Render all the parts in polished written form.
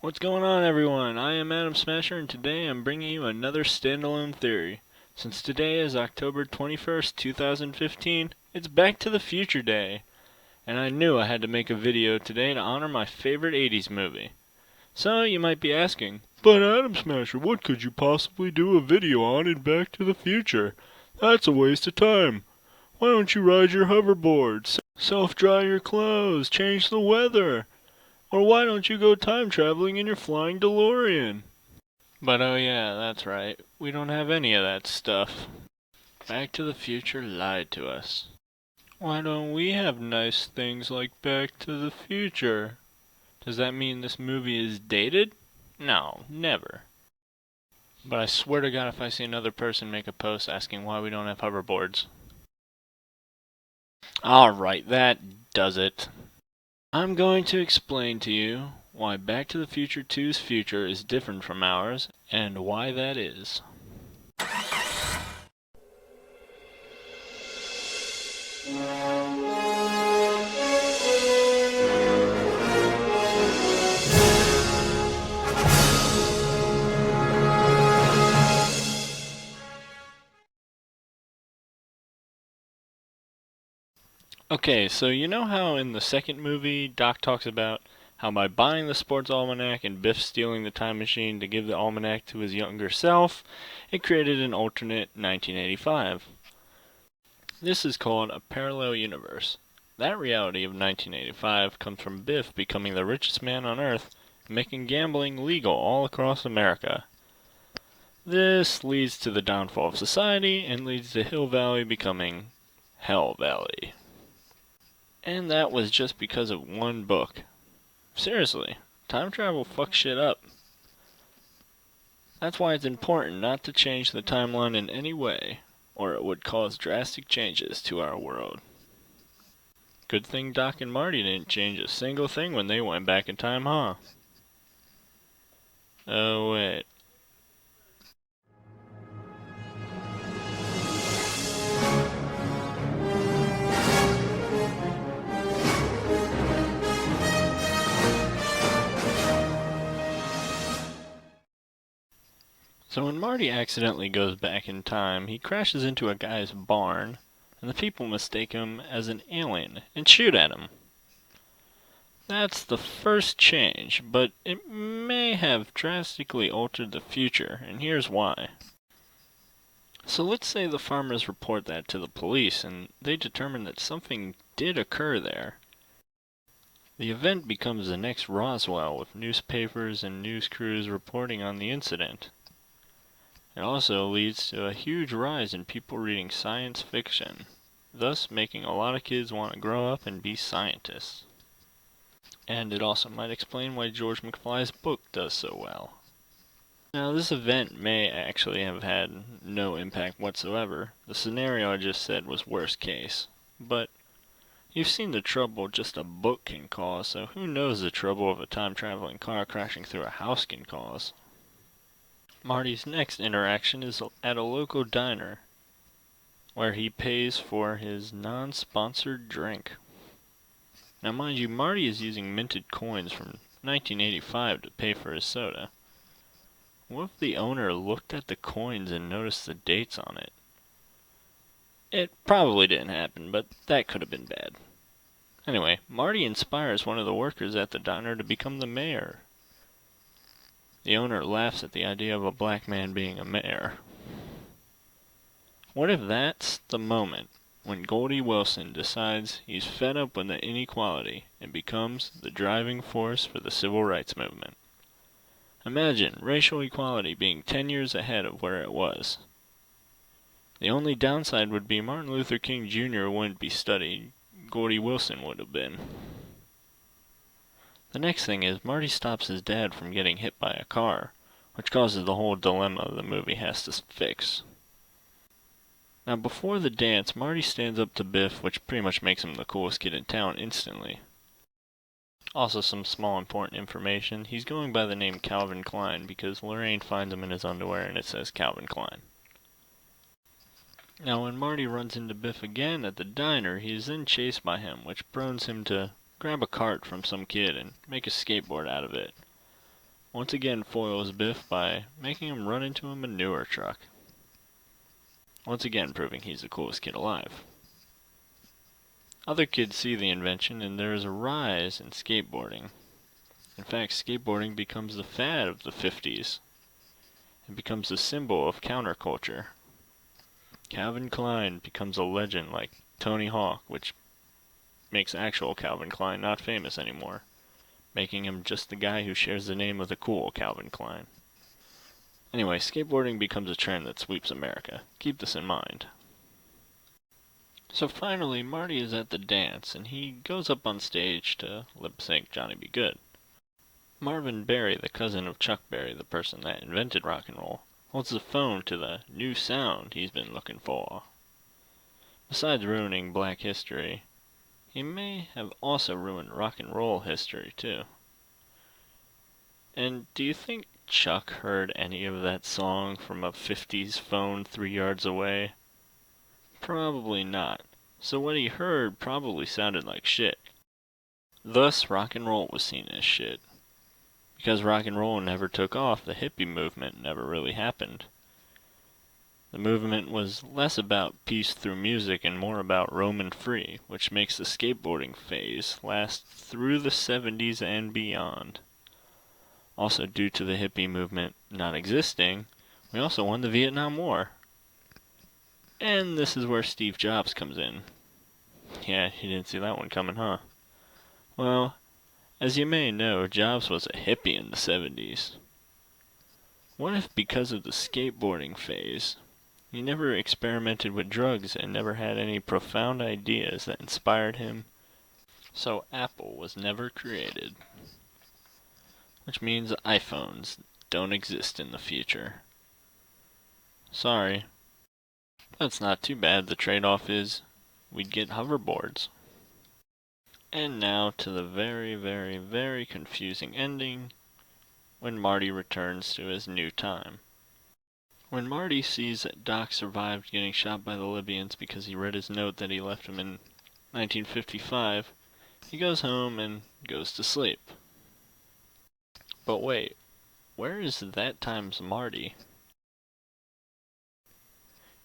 What's going on, everyone? I am Adam Smasher, and today I'm bringing you another standalone theory. Since today is October 21st, 2015, it's Back to the Future Day, and I knew I had to make a video today to honor my favorite 80s movie. So you might be asking, but Adam Smasher, what could you possibly do a video on in Back to the Future? That's a waste of time. Why don't you ride your hoverboard, self-dry your clothes, change the weather? Or why don't you go time traveling in your flying DeLorean? But oh yeah, that's right. We don't have any of that stuff. Back to the Future lied to us. Why don't we have nice things like Back to the Future? Does that mean this movie is dated? No, never. But I swear to God if I see another person make a post asking why we don't have hoverboards. Alright, that does it. I'm going to explain to you why Back to the Future 2's future is different from ours, and why that is. Okay, so you know how in the second movie, Doc talks about how by buying the sports almanac and Biff stealing the time machine to give the almanac to his younger self, it created an alternate 1985. This is called a parallel universe. That reality of 1985 comes from Biff becoming the richest man on Earth and making gambling legal all across America. This leads to the downfall of society and leads to Hill Valley becoming Hell Valley. And that was just because of one book. Seriously, time travel fucks shit up. That's why it's important not to change the timeline in any way, or it would cause drastic changes to our world. Good thing Doc and Marty didn't change a single thing when they went back in time, huh? Oh, wait. So when Marty accidentally goes back in time, he crashes into a guy's barn, and the people mistake him as an alien and shoot at him. That's the first change, but it may have drastically altered the future, and here's why. So let's say the farmers report that to the police, and they determine that something did occur there. The event becomes the next Roswell, with newspapers and news crews reporting on the incident. It also leads to a huge rise in people reading science fiction, thus making a lot of kids want to grow up and be scientists. And it also might explain why George McFly's book does so well. Now, this event may actually have had no impact whatsoever. The scenario I just said was worst case. But you've seen the trouble just a book can cause, so who knows the trouble of a time-traveling car crashing through a house can cause. Marty's next interaction is at a local diner, where he pays for his non-sponsored drink. Now mind you, Marty is using minted coins from 1985 to pay for his soda. What if the owner looked at the coins and noticed the dates on it? It probably didn't happen, but that could have been bad. Anyway, Marty inspires one of the workers at the diner to become the mayor. The owner laughs at the idea of a black man being a mayor. What if that's the moment when Goldie Wilson decides he's fed up with the inequality and becomes the driving force for the civil rights movement? Imagine racial equality being 10 years ahead of where it was. The only downside would be Martin Luther King Jr. wouldn't be studied, Goldie Wilson would have been. The next thing is Marty stops his dad from getting hit by a car, which causes the whole dilemma the movie has to fix. Now before the dance, Marty stands up to Biff, which pretty much makes him the coolest kid in town instantly. Also some small important information, he's going by the name Calvin Klein because Lorraine finds him in his underwear and it says Calvin Klein. Now when Marty runs into Biff again at the diner, he is then chased by him, which prompts him to grab a cart from some kid and make a skateboard out of it. once again foils Biff by making him run into a manure truck. Once again proving he's the coolest kid alive. Other kids see the invention and there is a rise in skateboarding. In fact, skateboarding becomes the fad of the 50s. It becomes a symbol of counterculture. Calvin Klein becomes a legend like Tony Hawk, which makes actual Calvin Klein not famous anymore, making him just the guy who shares the name of the cool Calvin Klein. Anyway, skateboarding becomes a trend that sweeps America. Keep this in mind. So finally, Marty is at the dance, and he goes up on stage to lip-sync Johnny Be Good. Marvin Berry, the cousin of Chuck Berry, the person that invented rock and roll, holds the phone to the new sound he's been looking for. Besides ruining black history, he may have also ruined rock and roll history, too. And do you think Chuck heard any of that song from a 50s phone 3 yards away? Probably not. So what he heard probably sounded like shit. Thus, rock and roll was seen as shit. Because rock and roll never took off, the hippie movement never really happened. The movement was less about peace through music and more about roaming free, which makes the skateboarding phase last through the 70s and beyond. Also, due to the hippie movement not existing, we also won the Vietnam War. And this is where Steve Jobs comes in. Yeah, you didn't see that one coming, huh? Well, as you may know, Jobs was a hippie in the 70s. What if because of the skateboarding phase, he never experimented with drugs and never had any profound ideas that inspired him? So Apple was never created. Which means iPhones don't exist in the future. Sorry. That's not too bad. The trade-off is we'd get hoverboards. And now to the very, very, very confusing ending when Marty returns to his new time. When Marty sees that Doc survived getting shot by the Libyans because he read his note that he left him in 1955, he goes home and goes to sleep. But wait, where is that time's Marty?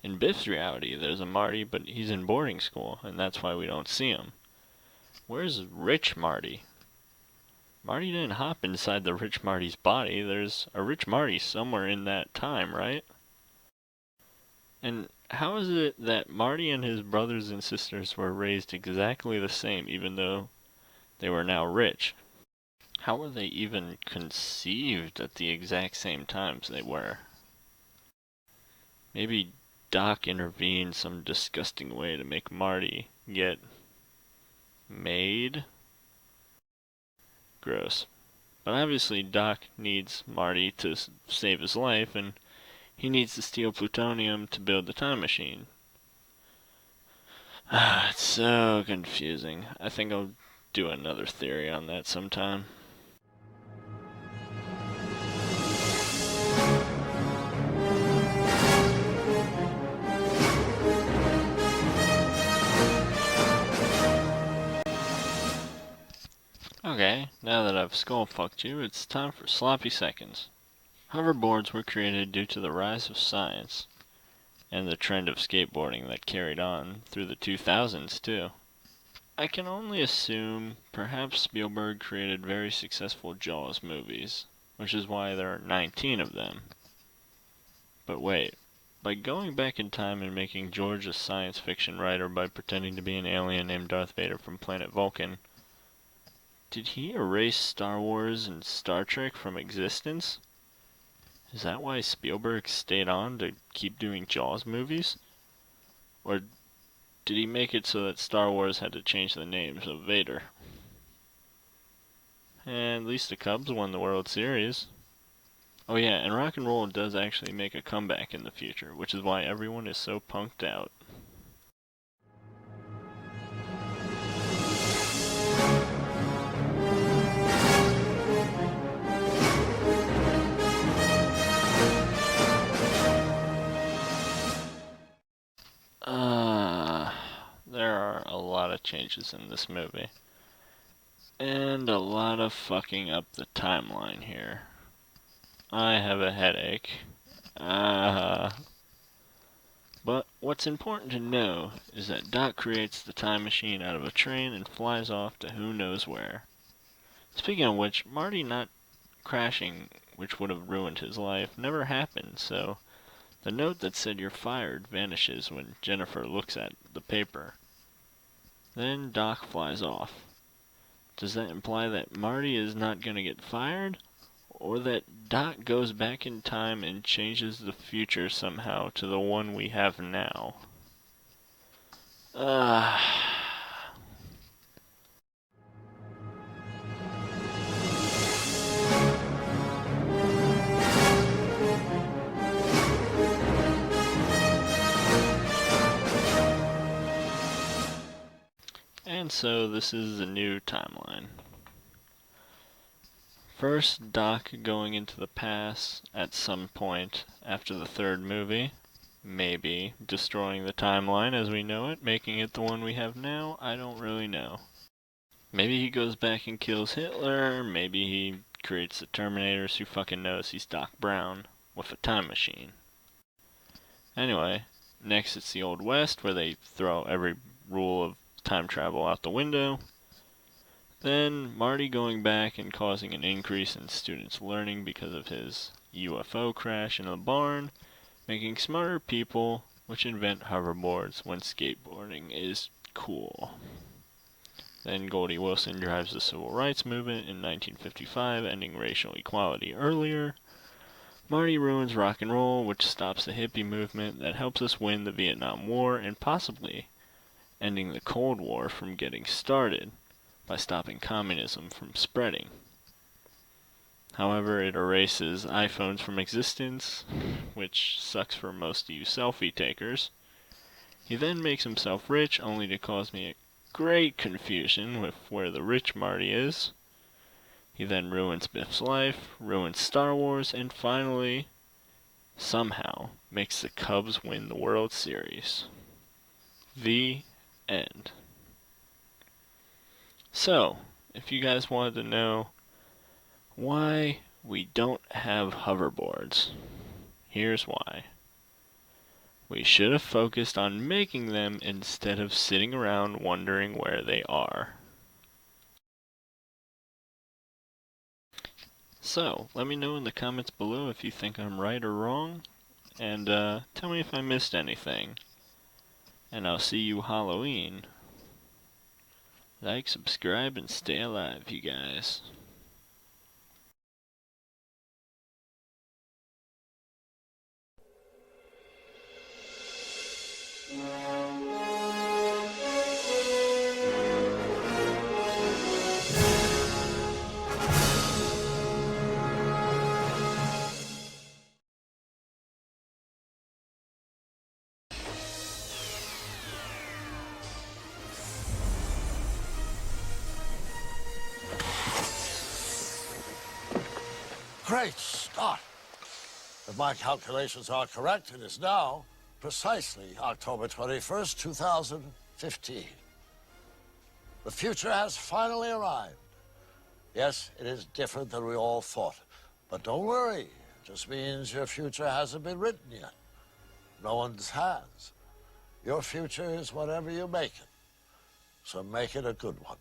In Biff's reality, there's a Marty, but he's in boarding school, and that's why we don't see him. Where's Rich Marty? Marty didn't hop inside the Rich Marty's body. There's a Rich Marty somewhere in that time, right? And how is it that Marty and his brothers and sisters were raised exactly the same, even though they were now rich? How were they even conceived at the exact same times they were? Maybe Doc intervened some disgusting way to make Marty get made? Gross. But obviously Doc needs Marty to save his life, and he needs to steal plutonium to build the time machine. It's so confusing. I think I'll do another theory on that sometime. Okay, now that I've skull-fucked you, it's time for sloppy seconds. Hoverboards were created due to the rise of science, and the trend of skateboarding that carried on through the 2000s too. I can only assume perhaps Spielberg created very successful Jaws movies, which is why there are 19 of them. But wait, by going back in time and making George a science fiction writer by pretending to be an alien named Darth Vader from planet Vulcan, did he erase Star Wars and Star Trek from existence? Is that why Spielberg stayed on to keep doing Jaws movies? Or did he make it so that Star Wars had to change the names of Vader? And at least the Cubs won the World Series. Oh yeah, and rock and roll does actually make a comeback in the future, which is why everyone is so punked out. There are a lot of changes in this movie. And a lot of fucking up the timeline here. I have a headache. Ah. But what's important to know is that Doc creates the time machine out of a train and flies off to who knows where. Speaking of which, Marty not crashing, which would have ruined his life, never happened, so the note that said you're fired vanishes when Jennifer looks at the paper. Then Doc flies off. Does that imply that Marty is not going to get fired? Or that Doc goes back in time and changes the future somehow to the one we have now? And so this is the new timeline. First, Doc going into the past at some point after the third movie. Maybe destroying the timeline as we know it, making it the one we have now. I don't really know. Maybe he goes back and kills Hitler. Maybe he creates the Terminators. Who fucking knows? He's Doc Brown with a time machine. Anyway, next it's the Old West where they throw every rule of time travel out the window. Then Marty going back and causing an increase in students' learning because of his UFO crash in a barn, making smarter people which invent hoverboards when skateboarding is cool. Then Goldie Wilson drives the civil rights movement in 1955, ending racial equality earlier. Marty ruins rock and roll, which stops the hippie movement that helps us win the Vietnam War and possibly ending the Cold War from getting started by stopping communism from spreading. However, it erases iPhones from existence, which sucks for most of you selfie takers. He then makes himself rich, only to cause me a great confusion with where the rich Marty is. He then ruins Biff's life, ruins Star Wars, and finally, somehow, makes the Cubs win the World Series. The end. So, if you guys wanted to know why we don't have hoverboards, here's why. We should have focused on making them instead of sitting around wondering where they are. So, let me know in the comments below if you think I'm right or wrong, and tell me if I missed anything. And I'll see you Halloween. Like, subscribe, and stay alive, you guys. Great start. If my calculations are correct, it is now precisely October 21st, 2015. The future has finally arrived. Yes, it is different than we all thought. But don't worry, it just means your future hasn't been written yet. No one's has. Your future is whatever you make it. So make it a good one.